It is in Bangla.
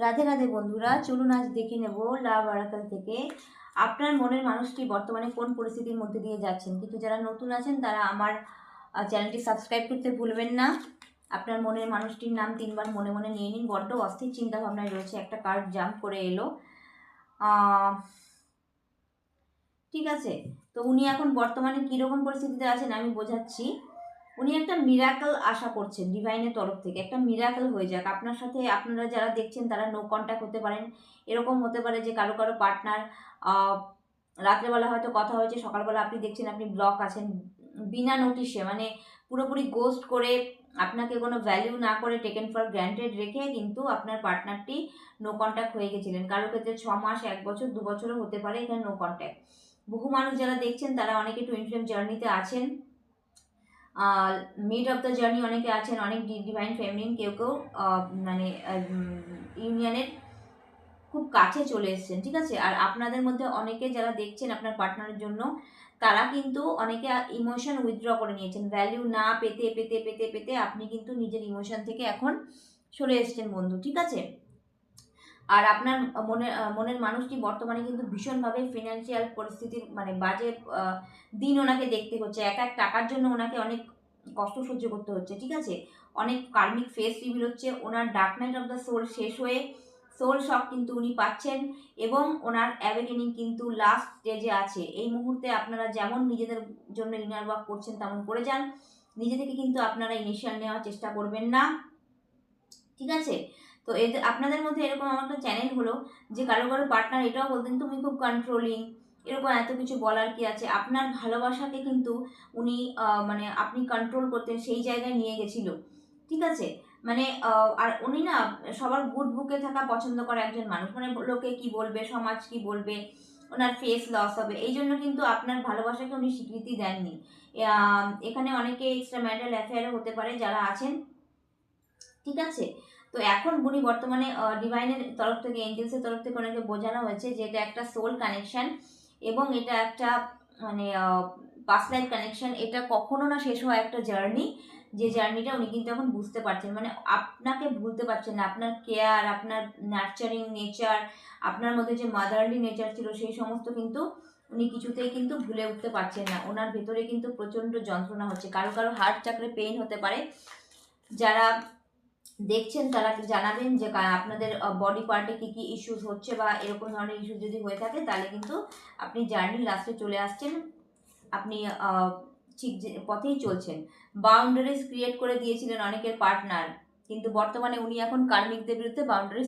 রাধে রাধে বন্ধুরা, চলুন আজ দেখে নেব লাভ আরাকাল থেকে আপনার মনের মানুষটি বর্তমানে কোন পরিস্থিতির মধ্যে দিয়ে যাচ্ছেন। কিন্তু যারা নতুন আছেন তারা আমার চ্যানেলটি সাবস্ক্রাইব করতে ভুলবেন না। আপনার মনের মানুষটির নাম 3বার মনে মনে নিয়ে নিন। বড্ড অস্থির চিন্তা ভাবনায় রয়েছে। একটা কার্ড জাম্প করে এলো। ঠিক আছে, তো উনি এখন বর্তমানে কীরকম পরিস্থিতিতে আছেন আমি বোঝাচ্ছি। উনি একটা মিরাকেল আশা করছেন ডিভাইনের তরফ থেকে, একটা মিরাকেল হয়ে যাক আপনার সাথে। আপনারা যারা দেখছেন তারা নো কন্ট্যাক্ট হতে পারেন। এরকম হতে পারে যে কারো কারো পার্টনার রাত্রেবেলা হয়তো কথা হয়েছে, সকালবেলা আপনি দেখছেন আপনি ব্লক আছেন বিনা নোটিশে, মানে পুরোপুরি গোস্ট করে, আপনাকে কোনো ভ্যালিউ না করে, টেকেন ফর গ্র্যান্টেড রেখে কিন্তু আপনার পার্টনারটি নো কন্ট্যাক্ট হয়ে গেছিলেন। কারোর ক্ষেত্রে 6 মাস, 1 বছর, 2 বছরও হতে পারে এখানে নো কন্ট্যাক্ট। বহু মানুষ যারা দেখছেন তারা অনেকে টুইন ফ্লেম জার্নিতে আছেন, মিড অফ দ্য জার্নি অনেকে আছেন, অনেক ডিভাইন ফেমিনিন, কেউ কেউ মানে ইউনিয়নের খুব কাছে চলে এসেছেন। ঠিক আছে, আর আপনাদের মধ্যে অনেকে যারা দেখছেন আপনার পার্টনারের জন্য, তারা কিন্তু অনেকে ইমোশন উইথড্র করে নিয়েছেন। ভ্যালিউ না পেতে পেতে পেতে পেতে আপনি কিন্তু নিজের ইমোশন থেকে এখন সরে এসেছেন বন্ধু। ঠিক আছে, আর আপনার মনের মানুষটি বর্তমানে কিন্তু ভীষণভাবে ফিনান্সিয়াল পরিস্থিতির মানে বাজে দিন ওনাকে দেখতে হচ্ছে। এক এক টাকার জন্য ওনাকে অনেক কষ্ট সহ্য করতে হচ্ছে। ঠিক আছে, অনেক কার্মিক ফেস রিভিল হচ্ছে। ওনার dark night of the soul শেষ হয়ে সোল শক কিন্তু উনি পাচ্ছেন, এবং ওনার অ্যাওয়েকেনিং কিন্তু লাস্ট স্টেজে আছে। এই মুহূর্তে আপনারা যেমন নিজেদের জন্য ইনার ওয়ার্ক করছেন তেমন করে যান। নিজে থেকে কিন্তু আপনারা ইনিশিয়াল নেওয়ার চেষ্টা করবেন না। ঠিক আছে, তো এদের আপনাদের মধ্যে এরকম আমার একটা চ্যানেল হলো যে কারো কারো পার্টনার এটাও বলতেন তুমি খুব কন্ট্রোলিং, এরকম এত কিছু বলার কি আছে। আপনার ভালোবাসাকে কিন্তু উনি মানে আপনি কন্ট্রোল করতেন, সেই জায়গায় নিয়ে গেছিল। ঠিক আছে, মানে আর উনি না সবার গুড বুকে থাকা পছন্দ করে একজন মানুষ, মানে লোকে কি বলবে, সমাজ কি বলবে, ওনার ফেস লস হবে, এই জন্য কিন্তু আপনার ভালোবাসাকে উনি স্বীকৃতি দেননি। এখানে অনেকে এক্সট্রা ম্যারিটাল অ্যাফেয়ারও হতে পারে যারা আছেন। ঠিক আছে, তো এখন উনি বর্তমানে ডিভাইনের তরফ থেকে, এঞ্জেলসের তরফ থেকে ওনাকে বোঝানো হয়েছে যে এটা একটা সোল কানেকশন, এবং এটা একটা মানে পাস্ট লাইফ কানেকশন। এটা কখনো না শেষ হওয়া একটা জার্নি, যে জার্নিটা উনি কিন্তু এখন বুঝতে পারছেন, মানে আপনাকে ভুলতে পারছেন না। আপনার কেয়ার, আপনার নার্চারিং নেচার, আপনার মধ্যে যে মাদারলি নেচার ছিল, সেই সমস্ত কিন্তু উনি কিছুতেই কিন্তু ভুলে উঠতে পারছেন না। ওনার ভেতরে কিন্তু প্রচণ্ড যন্ত্রণা হচ্ছে। কারো কারো হার্ট চাকরে পেইন হতে পারে। যারা দেখছেন তারা জানাবেন যে আপনাদের বডি পার্টে কী কী ইস্যুস হচ্ছে, বা এরকম ধরনের ইস্যুস যদি হয়ে থাকে তাহলে কিন্তু আপনি জার্নির লাস্টে চলে আসছেন। আপনি ঠিক যে পথেই চলছেন। বাউন্ডারিজ ক্রিয়েট করে দিয়েছিলেন অনেকের পার্টনার, কিন্তু বর্তমানে উনি এখন কার্মিকদের বিরুদ্ধে বাউন্ডারিজ